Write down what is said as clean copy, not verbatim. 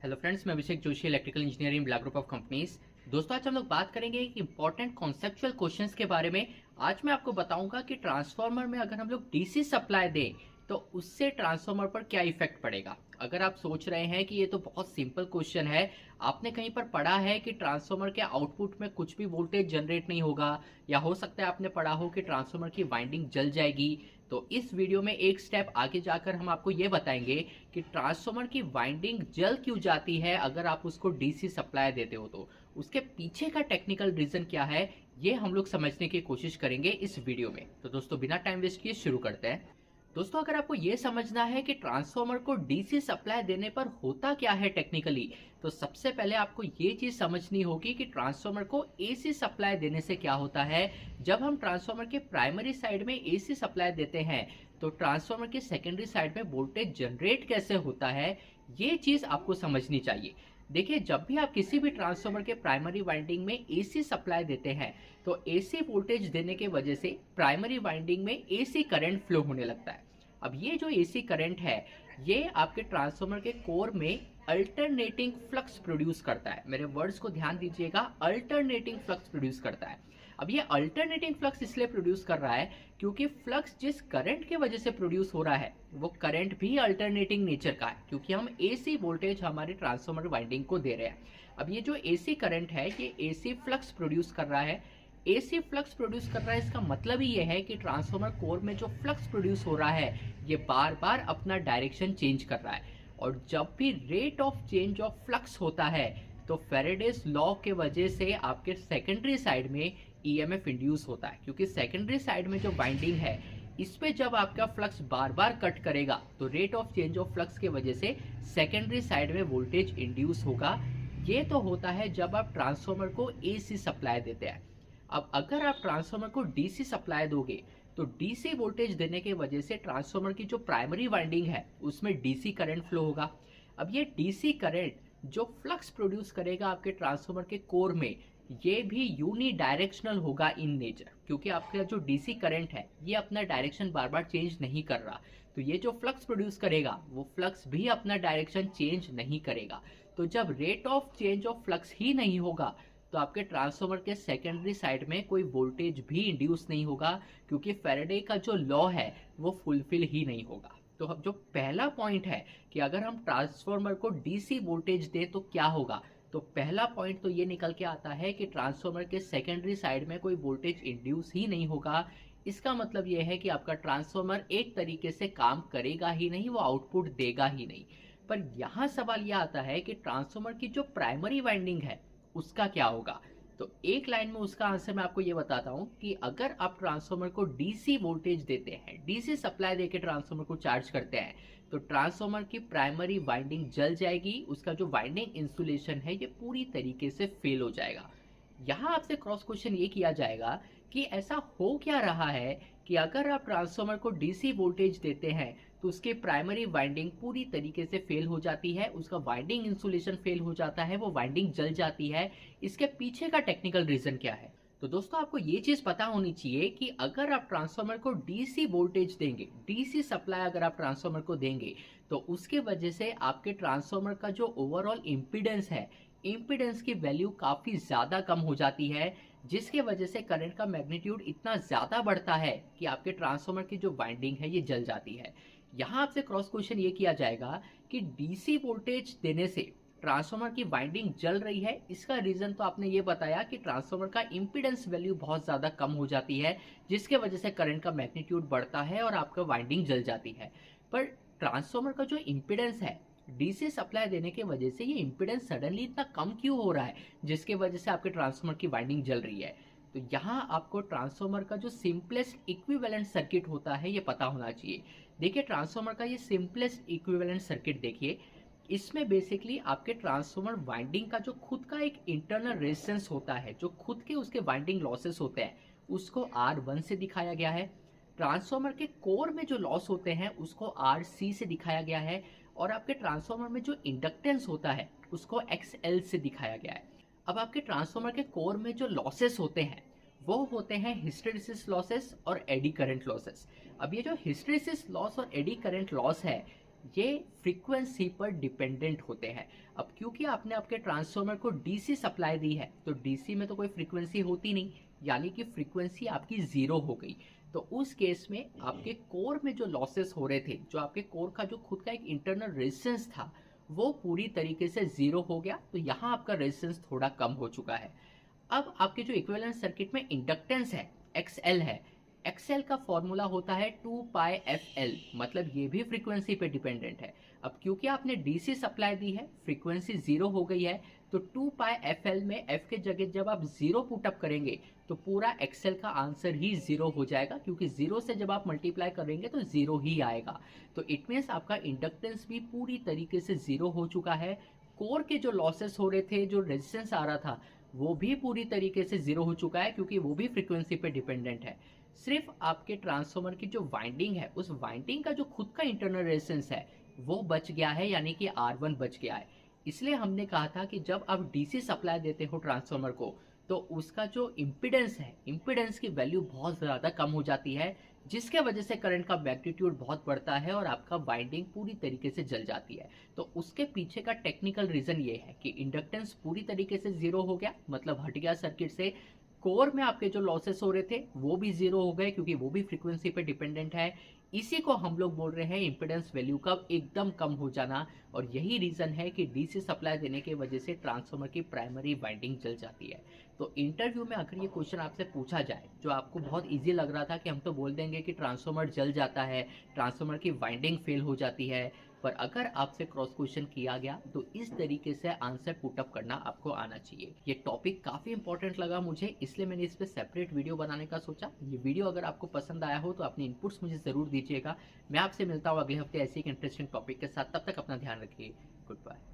Hello friends, मैं Abhishek Joshi, electrical engineering black group of companies. दोस्तों, आज हम लोग बात करेंगे एक इंपॉर्टेंट कॉन्सेप्चुअल क्वेश्चंस के बारे में। आज मैं आपको बताऊंगा कि ट्रांसफार्मर में अगर हम लोग डीसी सप्लाई दें तो उससे ट्रांसफार्मर पर क्या इफेक्ट पड़ेगा। अगर आप सोच रहे हैं कि ये तो बहुत सिंपल क्वेश्चन है, आपने कहीं पर पढ़ा है कि ट्रांसफार्मर के आउटपुट में कुछ भी वोल्टेज जनरेट नहीं होगा, या हो सकता है आपने पढ़ा हो कि ट्रांसफार्मर की वाइंडिंग जल जाएगी, तो इस वीडियो में एक स्टेप आगे जाकर हम आपको ये बताएंगे कि ट्रांसफार्मर की वाइंडिंग जल क्यों जाती है अगर आप उसको डीसी सप्लाई देते हो। तो उसके पीछे का टेक्निकल रीजन क्या है, ये हम लोग समझने की कोशिश करेंगे इस वीडियो में। तो दोस्तों, बिना टाइम वेस्ट किए शुरू करते हैं। दोस्तों, अगर आपको ये समझना है कि ट्रांसफार्मर को डीसी सप्लाई देने पर होता क्या है टेक्निकली, तो सबसे पहले आपको ये चीज समझनी होगी कि ट्रांसफार्मर को एसी सप्लाई देने से क्या होता है। जब हम ट्रांसफार्मर के प्राइमरी साइड में एसी सप्लाई देते हैं तो ट्रांसफार्मर के सेकेंडरी साइड में वोल्टेज जनरेट कैसे होता है, ये चीज आपको समझनी चाहिए। देखिए, जब भी आप किसी भी ट्रांसफार्मर के प्राइमरी वाइंडिंग में एसी सप्लाई देते हैं तो एसी वोल्टेज देने के वजह से प्राइमरी वाइंडिंग में एसी करंट फ्लो होने लगता है। अब ये जो एसी करंट है, ये आपके ट्रांसफार्मर के कोर में अल्टरनेटिंग फ्लक्स प्रोड्यूस करता है। मेरे वर्ड्स को ध्यान दीजिएगा, अल्टरनेटिंग फ्लक्स प्रोड्यूस करता है। अब ये अल्टरनेटिंग फ्लक्स इसलिए प्रोड्यूस कर रहा है क्योंकि फ्लक्स जिस करंट के वजह से प्रोड्यूस हो रहा है वो करंट भी अल्टरनेटिंग नेचर का है, क्योंकि हम एसी वोल्टेज हमारे ट्रांसफार्मर वाइंडिंग को दे रहे हैं। अब ये जो एसी करंट है, ये एसी फ्लक्स प्रोड्यूस कर रहा है। एसी फ्लक्स प्रोड्यूस कर रहा है, इसका मतलब ही ये है कि ट्रांसफार्मर कोर में जो फ्लक्स प्रोड्यूस हो रहा है ये बार बार अपना डायरेक्शन चेंज कर रहा है। और जब भी rate of change of flux होता है तो फेरेडेज लॉ के वजह से आपके सेकेंडरी साइड में ईएमएफ इंड्यूस होता है, क्योंकि सेकेंडरी साइड में जो वाइंडिंग है इस पे जब आपका फ्लक्स बार बार कट करेगा तो rate of change of flux के वजह से सेकेंडरी साइड में वोल्टेज इंड्यूस होगा। ये तो होता है जब आप ट्रांसफार्मर को एसी सप्लाई देते हैं। अब अगर आप ट्रांसफार्मर को डीसी सप्लाई दोगे तो डीसी वोल्टेज देने के वजह से ट्रांसफार्मर की जो प्राइमरी वाइंडिंग है उसमें डीसी करंट फ्लो होगा। अब ये डीसी करंट जो फ्लक्स प्रोड्यूस करेगा आपके ट्रांसफार्मर के कोर में, ये भी यूनी डायरेक्शनल होगा इन नेचर, क्योंकि आपका जो डीसी करंट है ये अपना डायरेक्शन बार बार चेंज नहीं कर रहा। तो ये जो फ्लक्स प्रोड्यूस करेगा वो फ्लक्स भी अपना डायरेक्शन चेंज नहीं करेगा। तो जब rate of change of flux ही नहीं होगा तो आपके ट्रांसफार्मर के सेकेंडरी साइड में कोई वोल्टेज भी इंड्यूस नहीं होगा, क्योंकि फैराडे का जो लॉ है वो फुलफिल ही नहीं होगा। तो अब जो पहला पॉइंट है कि अगर हम ट्रांसफार्मर को डीसी वोल्टेज दें तो क्या होगा, तो पहला पॉइंट तो ये निकल के आता है कि ट्रांसफार्मर के सेकेंडरी साइड में कोई वोल्टेज इंड्यूस ही नहीं होगा। इसका मतलब यह है कि आपका ट्रांसफार्मर एक तरीके से काम करेगा ही नहीं, वो आउटपुट देगा ही नहीं। पर यहाँ सवाल यह आता है कि ट्रांसफार्मर की जो प्राइमरी वाइंडिंग है उसका क्या होगा। तो एक लाइन में उसका आंसर मैं आपको ये बताता हूं कि अगर आप ट्रांसफार्मर को डीसी वोल्टेज देते हैं, डीसी सप्लाई देके ट्रांसफार्मर को चार्ज करते हैं, तो ट्रांसफार्मर की प्राइमरी वाइंडिंग जल जाएगी। उसका जो वाइंडिंग इंसुलेशन है ये पूरी तरीके से फेल हो जाएगा। यहाँ आपसे क्रॉस क्वेश्चन ये किया जाएगा कि ऐसा हो क्या रहा है कि अगर आप ट्रांसफार्मर को डीसी वोल्टेज देते हैं तो उसके प्राइमरी वाइंडिंग पूरी तरीके से फेल हो जाती है, उसका वाइंडिंग इंसुलेशन फेल हो जाता है, वो वाइंडिंग जल जाती है। इसके पीछे का टेक्निकल रीजन क्या है। तो दोस्तों, आपको ये चीज पता होनी चाहिए कि अगर आप ट्रांसफार्मर को डीसी वोल्टेज देंगे, डीसी सप्लाई अगर आप ट्रांसफार्मर को देंगे तो उसके वजह से आपके ट्रांसफार्मर का जो ओवरऑल इम्पीडेंस है, इम्पीडेंस की वैल्यू काफी ज्यादा कम हो जाती है, जिसके वजह से करंट का मैग्नीट्यूड इतना ज्यादा बढ़ता है कि आपके ट्रांसफार्मर की जो वाइंडिंग है ये जल जाती है। यहाँ आपसे क्रॉस क्वेश्चन ये किया जाएगा कि डीसी वोल्टेज देने से ट्रांसफार्मर की वाइंडिंग जल रही है, इसका रीजन तो आपने ये बताया कि ट्रांसफार्मर का इंपीडेंस वैल्यू बहुत ज्यादा कम हो जाती है, जिसके वजह से करंट का मैग्नीट्यूड बढ़ता है और आपका वाइंडिंग जल जाती है। पर ट्रांसफार्मर का जो इंपीडेंस है, डीसी सप्लाई देने के वजह से ये इंपीडेंस सडनली इतना कम क्यों हो रहा है, जिसके वजह से आपके ट्रांसफार्मर की वाइंडिंग जल रही है। तो यहाँ आपको ट्रांसफार्मर का जो सिंपलेस्ट इक्विवेलेंट सर्किट होता है ये पता होना चाहिए। देखिए, ट्रांसफार्मर का ये सिंपलेस्ट इक्विवेलेंट सर्किट देखिए, इसमें बेसिकली आपके ट्रांसफार्मर वाइंडिंग का जो खुद का एक इंटरनल रेजिस्टेंस होता है, जो खुद के उसके वाइंडिंग लॉसेस होते हैं, उसको R1 से दिखाया गया है। ट्रांसफार्मर के कोर में जो लॉस होते हैं उसको RC से दिखाया गया है, और आपके ट्रांसफार्मर में जो इंडक्टेंस होता है उसको XL से दिखाया गया है। अब आपके ट्रांसफार्मर के कोर में जो लॉसेस होते हैं वो होते हैं हिस्टैरिसीस लॉसेस और एडी करंट लॉसेस। अब ये जो हिस्टैरिसीस लॉस और एडी करंट लॉस है ये फ्रीक्वेंसी पर डिपेंडेंट होते हैं। अब क्योंकि आपने आपके ट्रांसफार्मर को डीसी सप्लाई दी है तो डीसी में तो कोई फ्रीक्वेंसी होती नहीं, यानी कि फ्रीक्वेंसी आपकी जीरो हो गई। तो उस केस में आपके कोर में जो लॉसेस हो रहे थे, जो आपके कोर का जो खुद का एक इंटरनल रेजिस्टेंस था, वो पूरी तरीके से जीरो हो गया। तो यहाँ आपका रेजिस्टेंस थोड़ा कम हो चुका है। अब आपके जो इक्विवेलेंट सर्किट में इंडक्टेंस है, एक्सएल है, एक्सएल का फॉर्मूला होता है 2 पाई एफ एल, मतलब ये भी फ्रीक्वेंसी पे डिपेंडेंट है। अब क्योंकि आपने डीसी सप्लाई दी है, फ्रीक्वेंसी जीरो हो गई है, तो 2 पाई एफ एल में एफ के जगह जब आप जीरो पुटअप करेंगे तो पूरा एक्सएल का आंसर ही जीरो हो जाएगा, क्योंकि जीरो से जब आप मल्टीप्लाई करेंगे तो जीरो ही आएगा। तो इट मीन्स आपका इंडक्टेंस भी पूरी तरीके से जीरो हो चुका है। कोर के जो लॉसेस हो रहे थे, जो रेजिस्टेंस आ रहा था, वो भी पूरी तरीके से जीरो हो चुका है, क्योंकि वो भी फ्रीक्वेंसी पे डिपेंडेंट है। सिर्फ आपके ट्रांसफार्मर की जो वाइंडिंग है, उस वाइंडिंग का जो खुद का इंटरनल रेजिस्टेंस है वो बच गया है, यानी कि R1 बच गया है। इसलिए हमने कहा था कि जब आप डीसी सप्लाई देते हो ट्रांसफार्मर को तो उसका जो इम्पीडेंस है, इम्पीडेंस की वैल्यू बहुत ज़्यादा कम हो जाती है, जिसके वजह से करंट का मैग्नीट्यूड बहुत बढ़ता है और आपका वाइंडिंग पूरी तरीके से जल जाती है। तो उसके पीछे का टेक्निकल रीज़न ये है कि इंडक्टेंस पूरी तरीके से जीरो हो गया, मतलब हट गया सर्किट से। कोर में आपके जो लॉसेस हो रहे थे वो भी जीरो हो गए, क्योंकि वो भी फ्रीक्वेंसी पे डिपेंडेंट है। इसी को हम लोग बोल रहे हैं इंपीडेंस वैल्यू का एकदम कम हो जाना। और यही रीजन है कि डीसी सप्लाई देने की वजह से ट्रांसफार्मर की प्राइमरी वाइंडिंग जल जाती है। तो इंटरव्यू में अगर ये क्वेश्चन आपसे पूछा जाए, जो आपको बहुत इजी लग रहा था कि हम तो बोल देंगे कि ट्रांसफार्मर जल जाता है, ट्रांसफार्मर की वाइंडिंग फेल हो जाती है, पर अगर आपसे क्रॉस क्वेश्चन किया गया तो इस तरीके से आंसर पुटअप करना आपको आना चाहिए। ये टॉपिक काफ़ी इंपॉर्टेंट लगा मुझे, इसलिए मैंने इस पर सेपरेट वीडियो बनाने का सोचा। ये वीडियो अगर आपको पसंद आया हो तो अपने इनपुट्स मुझे ज़रूर दीजिएगा। मैं आपसे मिलता हूँ अगले हफ्ते ऐसे एक इंटरेस्टिंग टॉपिक के साथ। तब तक अपना ध्यान रखिए। Good bye.